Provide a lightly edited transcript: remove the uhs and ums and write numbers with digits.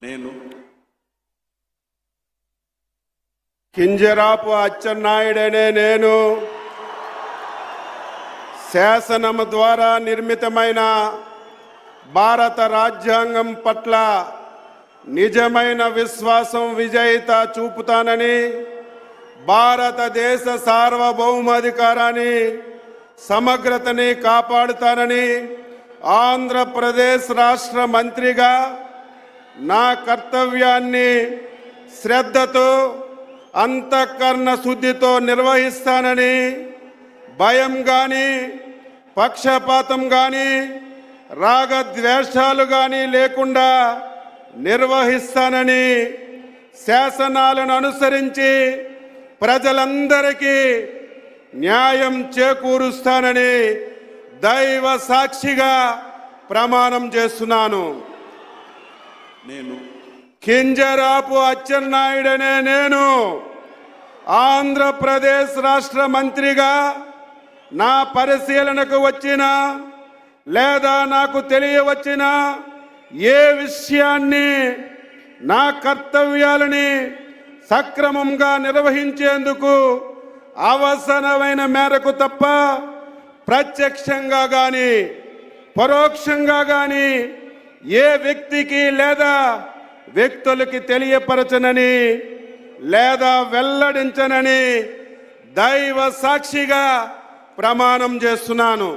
నేను కింజరాపు అచ్చెన్నాయుడనే నేను శాసనము ద్వారా నిర్మితమైన భారత రాజ్యాంగం పట్ల నిజమైన విశ్వాసం విజేత చూపుతానని, భారతదేశ సార్వభౌమాధికారాన్ని సమగ్రతని కాపాడుతానని, ఆంధ్రప్రదేశ్ రాష్ట్ర మంత్రిగా నా కర్తవ్యాన్ని శ్రద్ధతో అంతఃకరణ శుద్ధితో నిర్వహిస్తానని, భయం కానీ పక్షపాతం కానీ రాగద్వేషాలు కానీ లేకుండా నిర్వహిస్తానని, శాసనాలను అనుసరించి ప్రజలందరికీ న్యాయం చేకూరుస్తానని దైవ సాక్షిగా ప్రమాణం చేస్తున్నాను. నేను కింజరాపు అచ్చెన్నాయుడనే నేను ఆంధ్రప్రదేశ్ రాష్ట్ర మంత్రిగా నా పరిశీలనకు వచ్చిన లేదా నాకు తెలియవచ్చిన ఏ విషయాన్ని నా కర్తవ్యాలని సక్రమంగా నిర్వహించేందుకు అవసరమైన మేరకు తప్ప ప్రత్యక్షంగా కానీ పరోక్షంగా కానీ ఏ వ్యక్తికి లేదా వ్యక్తులకి తెలియపరచనని లేదా వెల్లడించనని దైవ సాక్షిగా ప్రమాణం చేస్తున్నాను.